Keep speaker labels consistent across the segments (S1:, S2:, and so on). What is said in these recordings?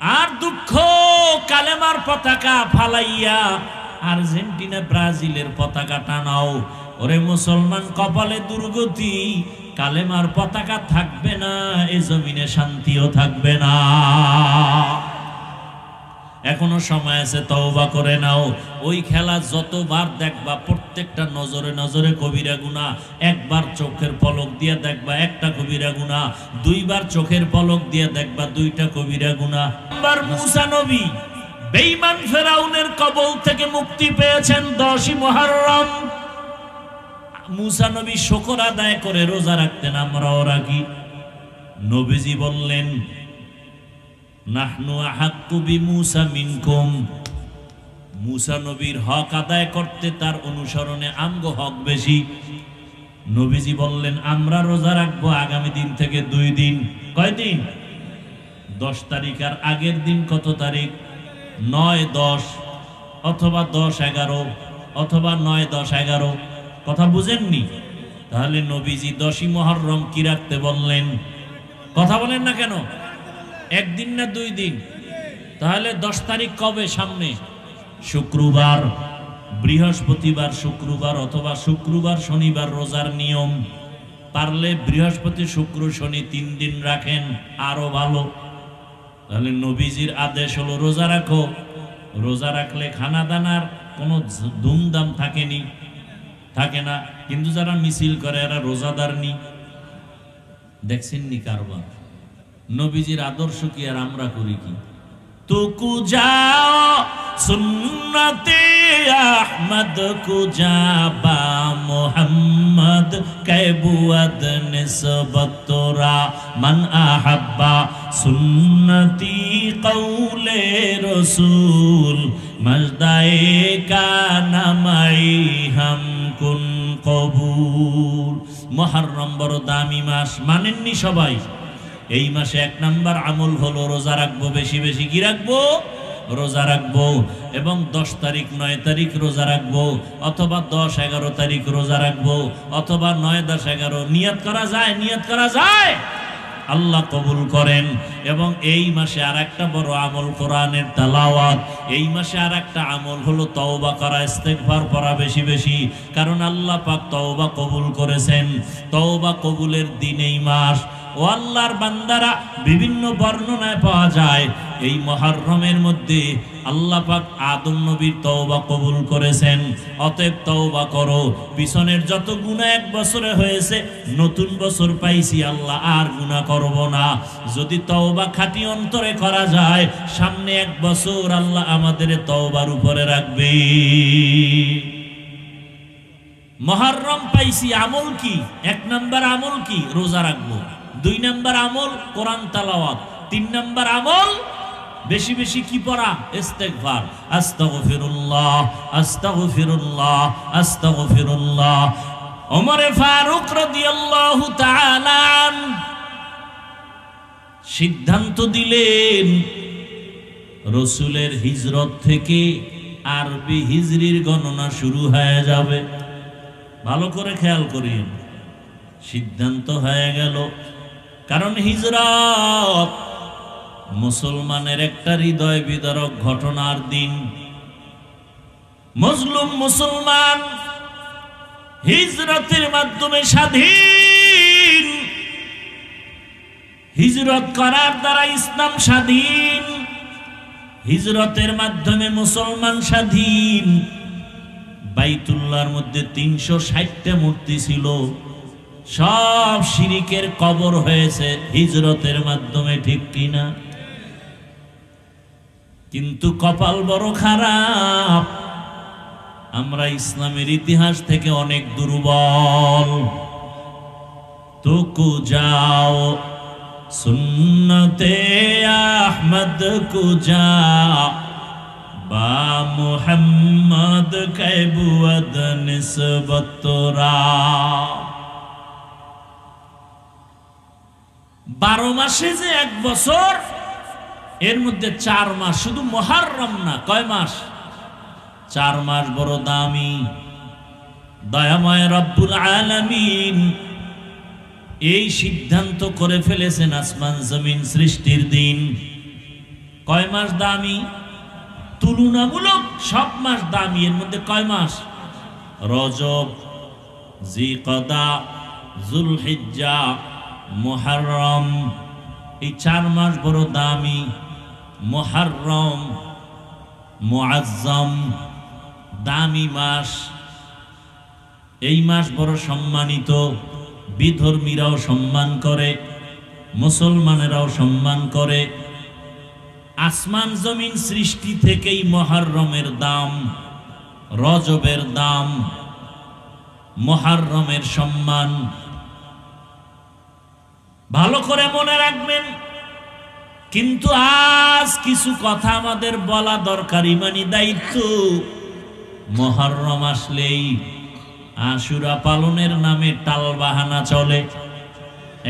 S1: আর দুঃখ, কালেমার পতাকা ফালাইয়া আর্জেন্টিনা ব্রাজিলের পতাকা টানাও। ওরে মুসলমান, কপালে দুর্গতি, কালেমার পতাকা থাকবে না, এ জমিনে শান্তিও থাকবে না। এখনো সময় আছে, তওবা করে নাও। ওই খেলা যতবার দেখবা প্রত্যেকটা নজরে নজরে কবিরা গুনাহ। একবার চোখের পলক দিয়ে দেখবা একটা কবিরা গুনাহ, দুইবার চোখের পলক দিয়ে দেখবা দুইটা কবিরা গুনাহ। মুসা নবী বেঈমান ফেরাউনের কবল থেকে মুক্তি পেয়েছেন 10ই মুহররম। মুসা নবী শুকর আদায় করে রোজা রাখতেন, আমরাও রাখি। নবীজি বললেন, নাহনু আহাক্কু বিমূসা মিনকুম। মুসা নবীর হক আদায় করতে, তার অনুসরণে আমগো হক বেশি। নবীজি বললেন, আমরা রোজা রাখবো আগামী দিন থেকে 2 দিন। কয় দিন? 10 তারিখ। আর আগের দিন কত তারিখ? 9-10 অথবা 10-11 অথবা 9-10-11। কথা বুঝেননি? তাহলে নবীজি 10ই মুহররম কি রাখতে বললেন? কথা বলেন না কেন? 1 দিন না 2 দিন? তাহলে 10 তারিখ কবে? সামনে শুক্রবার, বৃহস্পতিবার, শুক্রবার অথবা শুক্রবার শনিবার রোজার নিয়ম। পারলে বৃহস্পতি শুক্র শনি 3 দিন রাখেন, আরো ভালো। তাহলে নবীজির আদেশ হলো রোজা রাখো। রোজা রাখলে খানা দানার কোনো ধুমধাম থাকে না। কিন্তু যারা মিছিল করে এরা রোজাদার নি। দেখছেন নি কারবার? নবীজির আদর্শ কি আর আমরা করি কি? তুকু যাও সুন্নতে আহমদ কুজা বা মুহাম্মদ কাইবুয়াদ নিসবতরা মান আহাব্বা সুন্নতি কওলে রাসূল মজদায়ে কানা মাই হাম কুন কবুল। মুহররম বড় দামি মাস, মানেননি সবাই? এই মাসে 1 নাম্বার আমল হলো রোজা রাখবো, বেশি বেশি। কি রাখবো? রোজা রাখবো। এবং 10 তারিখ 9 তারিখ রোজা রাখবো, অথবা 10-11 তারিখ রোজা রাখবো, অথবা 9-10-11। নিয়ত করা যায়, নিয়ত করা যায়, আল্লাহ কবুল করেন। এবং এই মাসে আর একটা বড় আমল কোরআনের তেলাওয়াত। এই মাসে আর একটা আমল হলো তওবা করা, ইস্তেগফার পড়া বেশি বেশি। কারণ আল্লাহ পাক তওবা কবুল করেছেন। তওবা কবুলের দিন এই মাস। ও আল্লাহর বান্দারা, বিভিন্ন বর্ণনায় পাওয়া যায় এই মুহররমের মধ্যে আল্লাহ পাক আদম নবীর তওবা কবুল করেছেন। অতএব তওবা করো। পিছনের যত গুনাহ 1 বছরে হয়েছে, নতুন বছর পাইছি, আল্লাহ আর গুনাহ করব না। যদি তওবা খাঁটি অন্তরে করা যায়, সামনে 1 বছর আল্লাহ আমাদের তওবার উপরে রাখবে। মুহররম পাইছি, আমল কি? 1 নাম্বার আমল কি? রোজা রাখবো। 2 নাম্বার আমল কোরআন তেলাওয়াত। 3 নাম্বার আমল বেশি বেশি কি পড়া? ইস্তেগফার। আস্তাগফিরুল্লাহ, আস্তাগফিরুল্লাহ, আস্তাগফিরুল্লাহ। ওমর ফারুক রাদিয়াল্লাহু তাআলা সিদ্ধান্ত দিলেন, রাসূলের হিজরত থেকে আরবি হিজরির গণনা শুরু হয়ে যাবে। ভালো করে খেয়াল করেন। সিদ্ধান্ত হয়ে গেল, কারণ হিজরত মুসলমানের একটা হৃদয় বিদারক ঘটনার দিন। মজলুম মুসলমান হিজরতের মাধ্যমে স্বাধীন। হিজরত করার দ্বারা ইসলাম স্বাধীন। হিজরতের মাধ্যমে মুসলমান স্বাধীন। বাইতুল্লাহর মধ্যে 360টা মূর্তি ছিল, সব শিরিকের কবর হয়েছে হিজরতের মাধ্যমে, ঠিক কিনা? কিন্তু কপাল বড় খারাপ, আমরা ইসলামের ইতিহাস থেকে অনেক দুর্বল। তুকু যাও সুন্নতে আহমদ কুজা বা মুহাম্মদ কাইবুয়াদ নিসবতরা। 12 মাসে যে 1 বছর, এর মধ্যে 4 মাস, শুধু মুহররম না। কয় মাস? 4 মাস বড় দামি। দয়াময় রব্বুল আলামিন এই সিদ্ধান্ত করে ফেলেছেন আসমান জমিন সৃষ্টির দিন কয় মাস দামি? তুলনামূলক সব মাস দামি। এর মধ্যে কয় মাস? রজব, জিকদা, যুলহিজ্জা, মুহররম, এই 4 মাস বড় দামি। মুহররম, মুআজ্জম, দামি মাস। এই মাস বড় সম্মানিত, বিধর্মীরাও সম্মান করে, মুসলমানেরাও সম্মান করে। আসমান জমিন সৃষ্টি থেকেই মুহররমের দাম, রজবের দাম, মুহররমের সম্মান। ভালো করে মনে রাখবেন। কিন্তু আজ কিছু কথা আমাদের বলা দরকার, ইমানি দায়িত্ব। মুহররম আসলেই আশুরা পালনের নামে টালবাহানা চলে।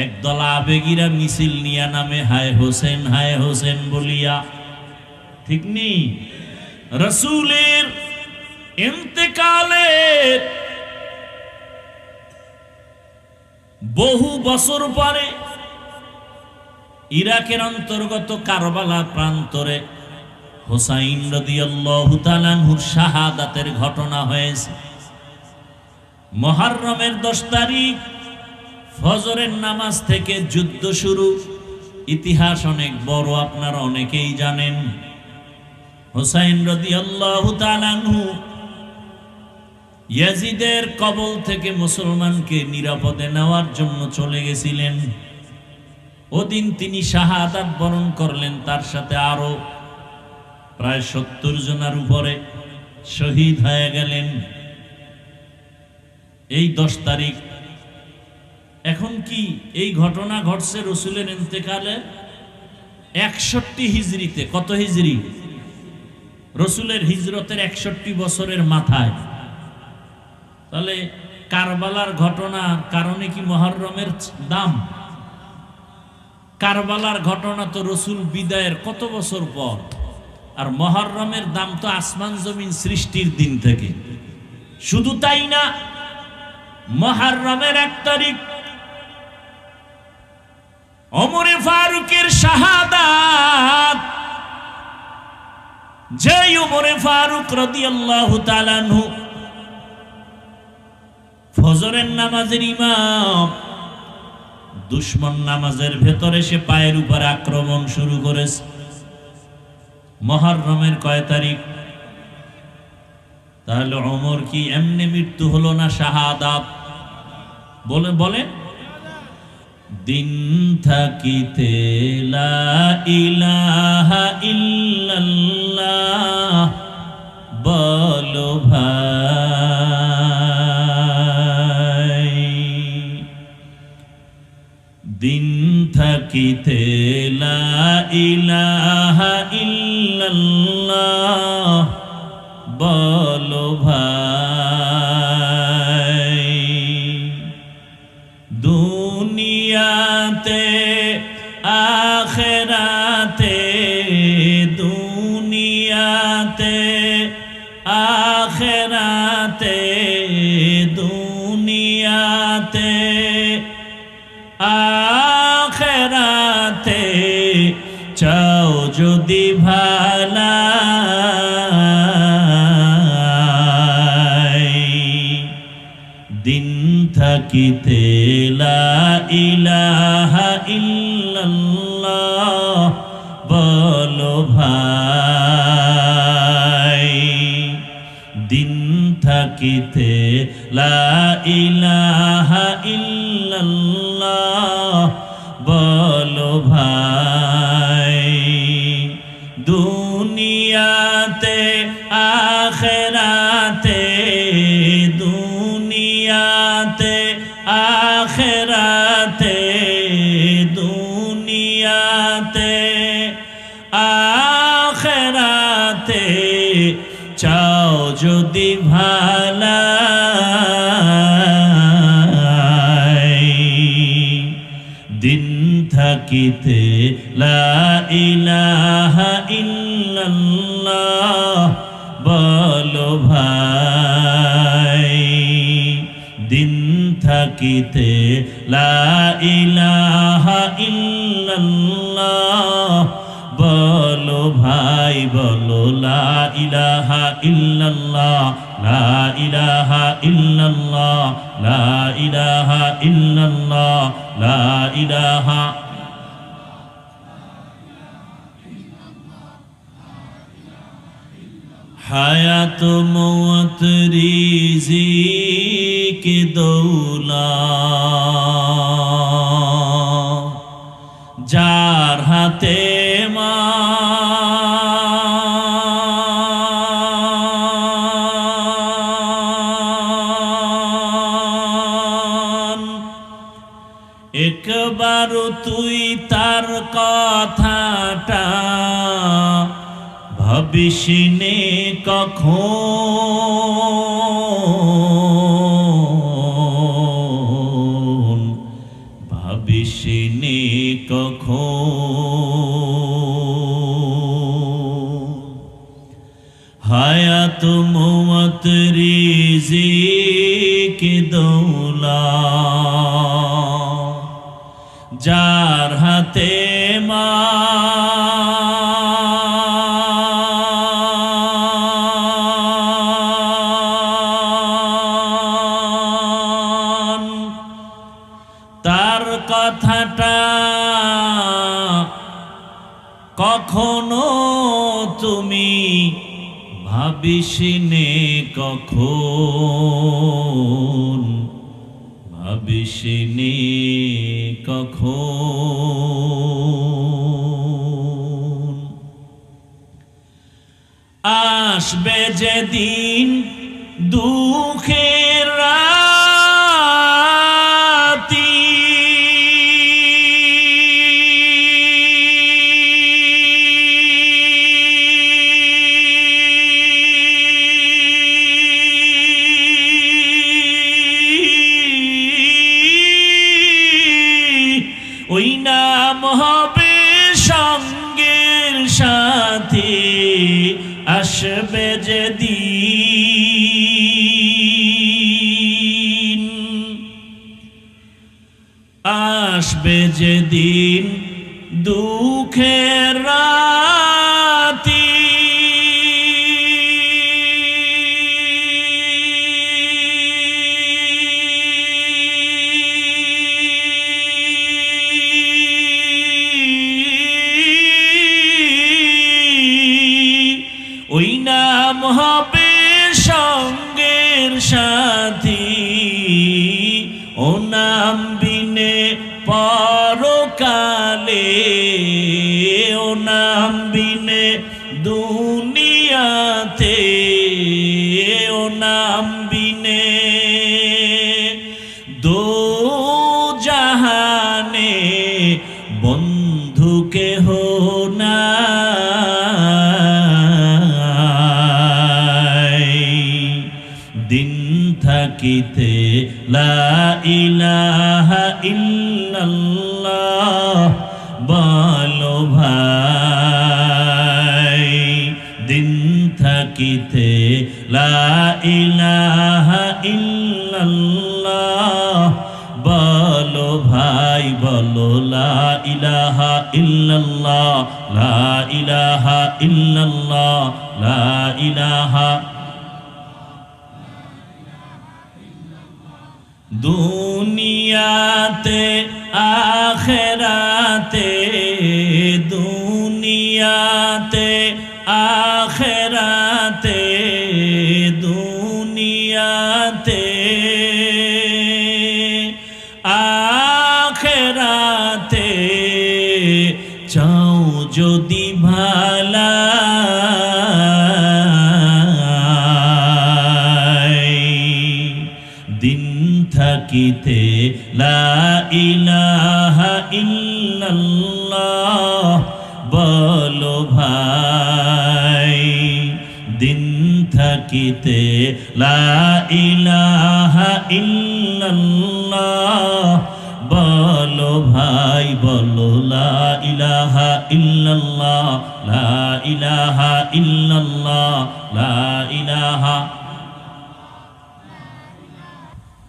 S1: একদল আবেগীরা মিছিল নিয়া নামে হায় হোসেন বলিয়া, ঠিক নি? রাসূলের ইন্তেকালের বহু বছর পরে ইরাকের অন্তর্গত কারবালা প্রান্তরে হুসাইন রাদিয়াল্লাহু তাআলা আনহুর শাহাদাতের ঘটনা হয়েছে। মুহররমের 10 তারিখ ফজরের নামাজ থেকে যুদ্ধ শুরু। ইতিহাস অনেক বড়, আপনারা অনেকেই জানেন। হুসাইন রাদিয়াল্লাহু তাআলা আনহু ইয়াজিদের কবল থেকে মুসলমানকে নিরাপদে নেওয়ার জন্য চলে গেছিলেন। ওদিন তিনি শাহাদাত বরণ করলেন, তার সাথে আরো প্রায় 70 জনের উপরে শহীদ হয়ে গেলেন এই 10 তারিখ। এখন কি এই ঘটনা ঘটছে রসুলের ইন্তেকালে 61 হিজরিতে। কত হিজরি? রসুলের হিজরতের 61 বছরের মাথায়। তাহলে কারবালার ঘটনার কারণে কি মুহররমের দাম? কারবালার ঘটনা তো রসুল বিদায়ের কত বছর পর, আর মুহররমের দাম তো আসমান জমিন সৃষ্টির দিন থেকে। শুধু তাই না, মুহররমের 1 তারিখ ওমরে ফারুকের শাহাদাত। যে ওমরে ফারুক রাদিয়াল্লাহু তাআলা আনহু ফজরের নামাজের ইমাম, দুশমন নামাজের ভেতরে সে পায়ের উপর আক্রমণ শুরু করেছে। মুহররমের কয় তারিখ? তাহলে ওমর কি এমনি মৃত্যু হলো না শাহাদাত? বলে দিন থাকিতে লা ইলাহা ইল্লাল্লাহ বলো ভাই। দিন থাকিতে লা ইলাহা ইল্লাল্লাহ বলো ভাই। দুনিয়াতে আখিরাতে, দুনিয়াতে আখিরাতে, দুনিয়াতে আখিরাতে চাও যদি ভালাই। দিন থাকিতে লা ইলাহা ইল্লাল্লাহ বলো ভাই। দিন থাকিতে লা ইলাহা ইল্লাল্লাহ বলো ভাই। দুনিয়াতে আখিরাতে, দুনিয়াতে আখিরাতে, দুনিয়াতে আখিরাতে চাও যদি ভালাই। দিন থাকিতে লা ইলাহা ইল্লাল্লাহ বলো ভাই। দিন থাকিতে লা ইলাহা ইল্লাল্লাহ বলো ভাই বলো লা ইলাহা ইল্লাল্লাহ লা ইলাহা ইল্লাল্লাহ লা ইলাহা ইল্লাল্লাহ লা ইলাহা হায়াত মওত রিজিক দৌলত যার হাতে মান একবার তুই তার কথাটা ভাবিসিনে কখন ভাবিসিনে কখন হায়াত মওত রিজিক দৌলত যার হাতে মান তার কথাটা কখনো তুমি ভাবিসিনে কখন ভাবিসিনে কখন আসবে যেদিন দুঃখের রাতি ওই নাম হবে সঙ্গের সাথী আসবে যেদিন আসবে যেদিন দুঃখের রাতি ওই নাম হবে সঙ্গের সাথী ও নাম বিনে পরকালে ও নাম বিনে দুনিয়াতে ও নাম বিনে দো জাহানে বন্ধু কেহ নাই দিন থাকিতে লা ইলাহা ইল্লাল্লাহ বলো ভাই দিন থাকিতে লা ইলাহা ইল্লাল্লাহ বলো ভাই বলো লা ইলাহা ইল্লাল্লাহ লা ইলাহা ইল্লাল্লাহ লা ইলাহা দুনিয়াতে আখেরাতে দুনিয়াতে আখেরাতে দুনিয়াতে আখেরাতে চাও যদি ভালাই দিন থাকিতে লা ইলাহা ইল্লাল্লাহ বলো ভাই দিন থাকিতে লা ইলাহা ইল্লাল্লাহ বলো ভাই বলো লা ইলাহা ইল্লাল্লাহ লা ইলাহা ইল্লাল্লাহ লা ইলাহা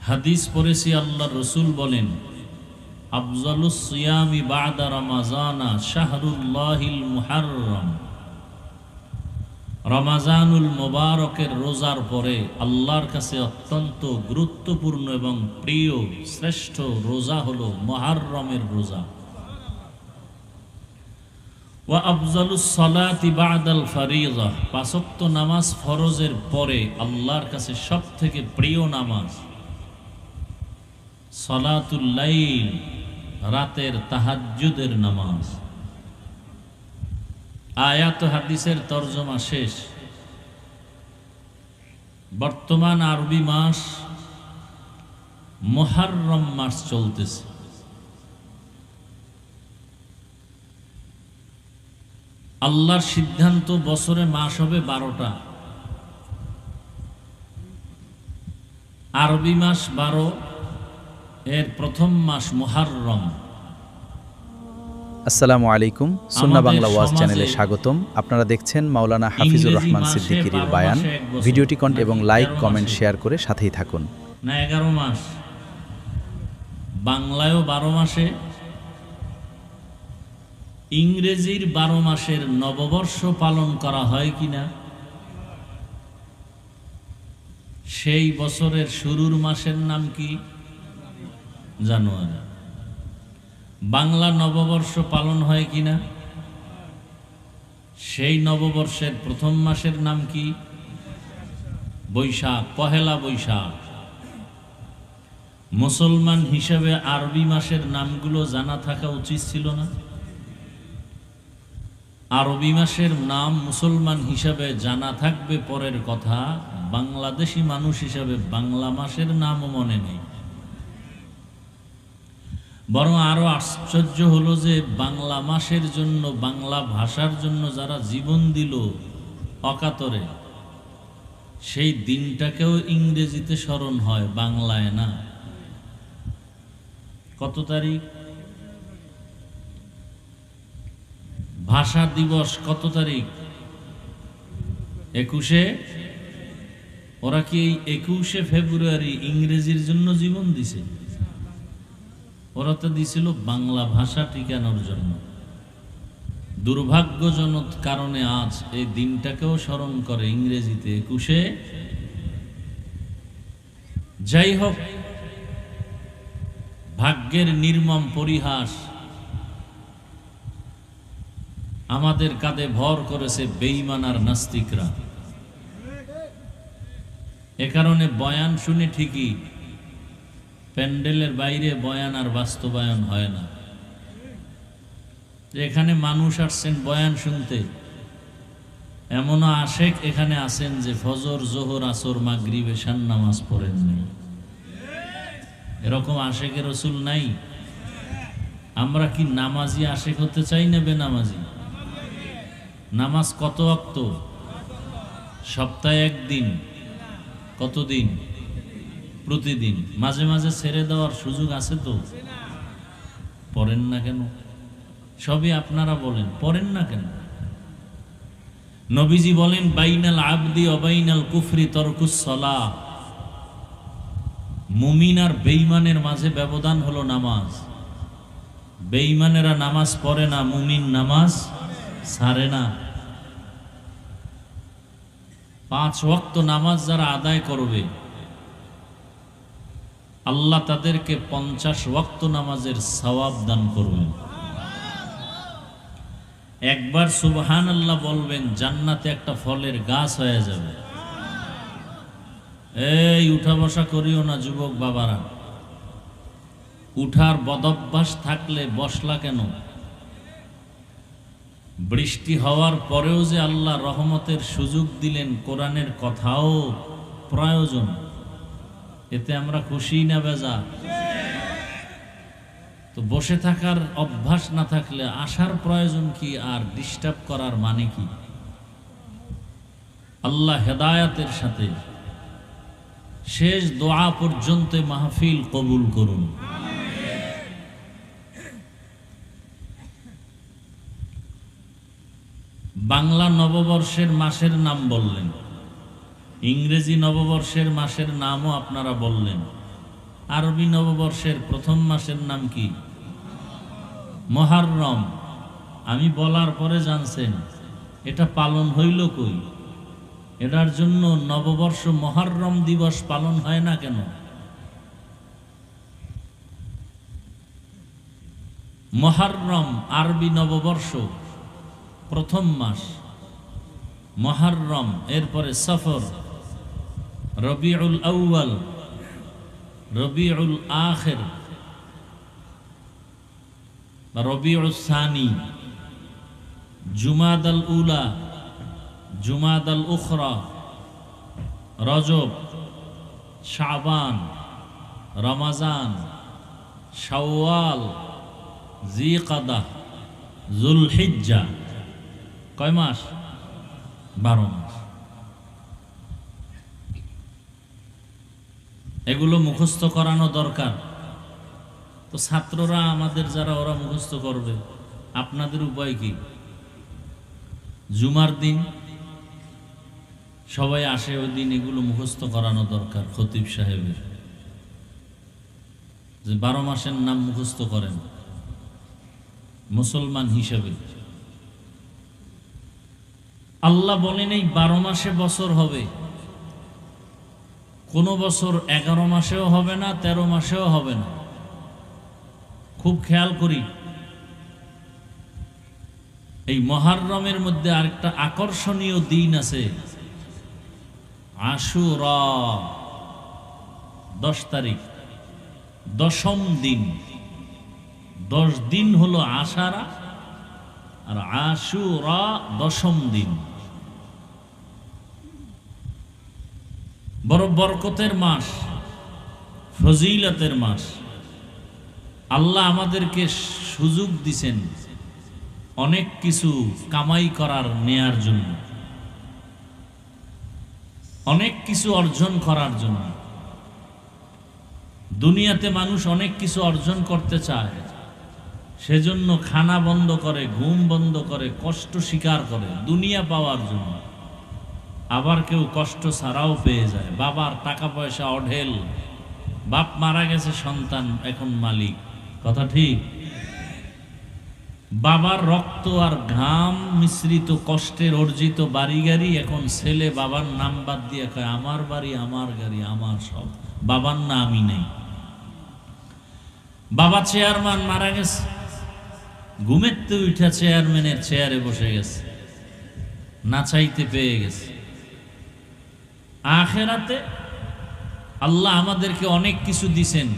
S1: হাদিস পড়েছি আল্লাহ রসুল বলেন আফজালুস সিয়ামি বা'দা রমাজানা শাহরুল্লাহিল মুহাররম রমাজানুল মোবারকের রোজার পরে আল্লাহর কাছে অত্যন্ত গুরুত্বপূর্ণ এবং প্রিয় শ্রেষ্ঠ রোজা হলো মুহররমের রোজা। ওয়া আফজালুস সালাতি বাদাল ফারিযা, পাঁচ ওয়াক্ত নামাজ ফরজের পরে আল্লাহর কাছে সবথেকে প্রিয় নামাজ সালাতুল লাইল, রাতের তাহাজ্জুদের নামাজ। আয়াত হাদিসের তরজমা শেষ। বর্তমান আরবি মাস মুহররম মাস চলতেছে। আল্লাহর সিদ্ধান্ত বছরে মাস হবে 12টা, আরবি মাস 12, এর প্রথম মাস মুহররম।
S2: আসসালামু আলাইকুম, সুন্না বাংলা ওয়াজ চ্যানেলে স্বাগতম। আপনারা দেখছেন মাওলানা হাফিজুর রহমান সিদ্দিকীর বয়ান। ভিডিওটি এবং লাইক, কমেন্ট, শেয়ার করে সাথেই থাকুন।
S1: না 11 মাস, বাংলায়ও 12 মাসে, ইংরেজির 12 মাসের নববর্ষ পালন করা হয় কিনা? সেই বছরের শুরুর মাসের নাম কি? জানুয়ারি। বাংলা নববর্ষ পালন হয় কিনা? সেই নববর্ষের প্রথম মাসের নাম কি? বৈশাখ, পহেলা বৈশাখ। মুসলমান হিসাবে আরবি মাসের নামগুলো জানা থাকা উচিত ছিল না? আরবি মাসের নাম মুসলমান হিসাবে জানা থাকবে পরের কথা, বাংলাদেশি মানুষ হিসাবে বাংলা মাসের নামও মনে নেই। বরং আরো আশ্চর্য হলো যে বাংলা মাসের জন্য, বাংলা ভাষার জন্য যারা জীবন দিল অকাতরে, সেই দিনটাকেও ইংরেজিতে স্মরণ হয়, বাংলায় না। কত তারিখ? ভাষা দিবস কত তারিখ? 21। ওরা কি এই 21শে ফেব্রুয়ারি ইংরেজির জন্য জীবন দিছে? ওরা তো দিছিল বাংলা ভাষা টিকানোর জন্য। দুর্ভাগ্যজনক কারণে আজ এই দিনটাকেও স্মরণ করে ইংরেজিতে 21শে। যাই হোক, ভাগ্যের নির্মম পরিহাস, আমাদের কাঁধে ভর করেছে বেঈমান আর নাস্তিকরা। এ কারণে বয়ান শুনে ঠিকই, প্যান্ডেলের বাইরে বয়ান আর বাস্তবায়ন হয় না। এখানে মানুষ আসছেন বয়ান শুনতে, এমনও আশেক এখানে আছেন যে ফজর, জোহর, আসর, মাগরিব, এশার নামাজ পড়েন নাই। এরকম আশেকে রসুল নাই? আমরা কি নামাজি আশেক হতে চাই না বেনামাজি? নামাজ কত ওয়াক্ত? সপ্তাহে একদিন। কতদিন? প্রতিদিন। মাঝে মাঝে ছেড়ে দেওয়ার সুযোগ আছে তো? পড়েন না কেন? সবই আপনারা বলেন, পড়েন না কেন? নবীজি বলেন, বাইনাল আবদি ওয়া বাইনাল কুফরি তারকুস সালাহ। মুমিন আর বেঈমানের মাঝে ব্যবধান হলো নামাজ। বেঈমানেরা নামাজ পড়ে না, মুমিন নামাজ ছাড়ে না। 5 ওয়াক্ত নামাজ যারা আদায় করবে, আল্লাহ তাদেরকে 50 ওয়াক্ত নামাজের সওয়াব দান করবেন। একবার সুবহানাল্লাহ বলবেন, জান্নাতে একটা ফলের গাছ হয়ে যাবে। এই উঠা বসা করিও না যুবক বাবারা। উঠার বদভ্যাস থাকলে বসলা কেন? বৃষ্টি হওয়ার পরেও যে আল্লাহ রহমতের সুযোগ দিলেন, কোরআনের কথাও প্রয়োজন, এতে আমরা খুশি না বেজা? তো বসে থাকার অভ্যাস না থাকলে আসার প্রয়োজন কি? আর ডিস্টার্ব করার মানে কি? আল্লাহ হেদায়াতের সাথে শেষ দোয়া পর্যন্ত মাহফিল কবুল করুন। বাংলা নববর্ষের মাসের নাম বললেন, ইংরেজি নববর্ষের মাসের নামও আপনারা বললেন। আরবি নববর্ষের প্রথম মাসের নাম কি? মুহররম। আমি বলার পরে জানছেন এটা পালন হইল কই? এটার জন্য নববর্ষ মুহররম দিবস পালন হয় না কেন? মুহররম আরবি নববর্ষ, প্রথম মাস মুহররম, এরপরে সফর, রবিউল আউয়াল, রবিউল আখির, রবিউল সানি, জুমাদাল উলা, জুমাদাল উখরা, রজব, শাবান, রমাজান, শাওয়াল, জিকাদা, যুলহিজ্জা। কয় মাস? 12 মাস। এগুলো মুখস্থ করানো দরকার। তো ছাত্ররা আমাদের যারা, ওরা মুখস্থ করবে, আপনাদের উপায় কি? জুমার দিন সবাই আসে, ওই দিন এগুলো মুখস্থ করানো দরকার খতিব সাহেবের, যে 12 মাসের নাম মুখস্থ করেন মুসলমান হিসেবে। আল্লাহ বলেন এই 12 মাসে বছর হবে, কোন বছর 11 মাসেও হবে না, 13 মাসেও হবে না। খুব খেয়াল করি। এই মুহররমের মধ্যে আরেকটা আকর্ষণীয় দিন আছে, আশুরা, 10 তারিখ, 10ম দিন। 10 দিন হলো আশারা, আর আশুরা 10ম দিন। বড় বরকতের মাস, ফজিলতের মাস। আল্লাহ আমাদেরকে সুযোগ দিছেন অনেক কিছু কামাই করার, নেয়ার জন্য, অনেক কিছু অর্জন করার জন্য। দুনিয়াতে মানুষ অনেক কিছু অর্জন করতে চায়, সেজন্য খানা বন্ধ করে, ঘুম বন্ধ করে, কষ্ট স্বীকার করে দুনিয়া পাওয়ার জন্য। আবার কেউ কষ্ট ছাড়াও পেয়ে যায়। বাবার টাকা পয়সা অঢেল, বাপ মারা গেছে, সন্তান এখন মালিক। কথা ঠিক? বাবার রক্ত আর ঘাম মিশ্রিত কষ্টের অর্জিত বাড়ি গাড়ি, এখন ছেলে বাবার নাম বাদ দিয়ে কয় আমার বাড়ি, আমার গাড়ি, আমার সব, বাবার না আমি নেই। বাবা চেয়ারম্যান মারা গেছে, ঘুমের তো উঠা চেয়ারম্যানের চেয়ারে বসে গেছে, না চাইতে পেয়ে গেছে। আখেরাতে আল্লাহ আমাদেরকে অনেক কিছু দিছেন,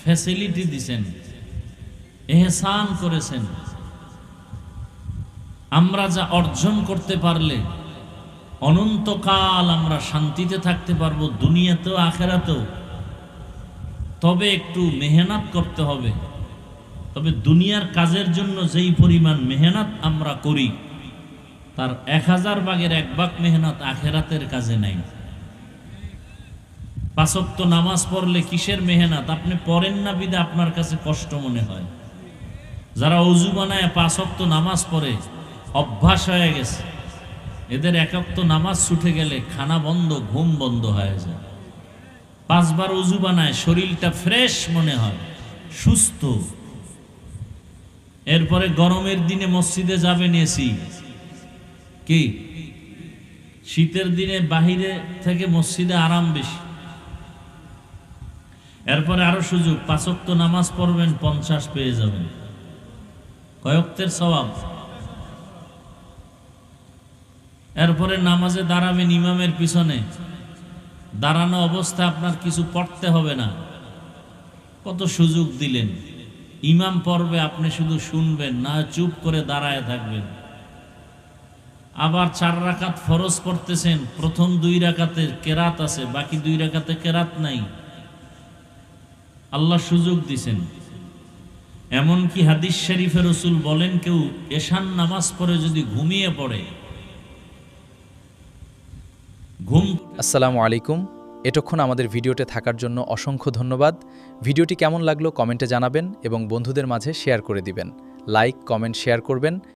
S1: ফ্যাসিলিটি দিছেন, এহসান করেছেন। আমরা যা অর্জন করতে পারলে অনন্তকাল আমরা শান্তিতে থাকতে পারবো, দুনিয়াতেও আখেরাতেও। তবে একটু মেহনত করতে হবে। তবে দুনিয়ার কাজের জন্য যেই পরিমাণ মেহনত আমরা করি, তার 1000 ভাগের 1 ভাগ মেহনত আখেরাতের কাজে নাই। 5 ওয়াক্ত নামাজ পড়লে কিসের মেহনত? আপনি পড়েন না বিদে আপনার কাছে কষ্ট মনে হয়। যারা ওযু বানায় 5 ওয়াক্ত নামাজ পড়ে, অভ্যাস হয়ে গেছে, এদের 1 ওয়াক্ত নামাজ ছুটে গেলে খানা বন্ধ, ঘুম বন্ধ হয়ে যায়। 5 বার ওযু বানায়, শরীরটা ফ্রেশ মনে হয়, সুস্থ। এরপরে গরমের দিনে মসজিদে যাবেন এসি, কি শীতের দিনে বাহিরে থেকে মসজিদে আরাম বেশি। এরপরে আরো সুযোগ, 5 ওয়াক্ত নামাজ পড়বেন, 50 পেয়ে যাবেন। কয় ওয়াক্তের সওয়াব? এরপরে নামাজে দাঁড়াবেন ইমামের পিছনে, দাঁড়ানো অবস্থায় আপনার কিছু পড়তে হবে না। কত সুযোগ দিলেন। ইমাম পড়বে, আপনি শুধু শুনবেন, না চুপ করে দাঁড়ায় থাকবেন। আবার 4 রাকাত ফরজ পড়তেছেন, প্রথম 2 রাকাতে কেরাত আছে, বাকি 2 রাকাতে কেরাত নাই। আল্লাহ সুযোগ দিছেন। এমনকি হাদিস শরীফে রাসূল বলেন, কেউ এশার নামাজ পড়ে যদি ঘুমিয়ে পড়ে,
S2: আসসালামু আলাইকুম। এতক্ষণ আমাদের ভিডিওতে থাকার জন্য অসংখ্য ধন্যবাদ। ভিডিওটি কেমন লাগলো কমেন্টে জানাবেন এবং বন্ধুদের মাঝে শেয়ার করে দিবেন। লাইক, কমেন্ট, শেয়ার করবেন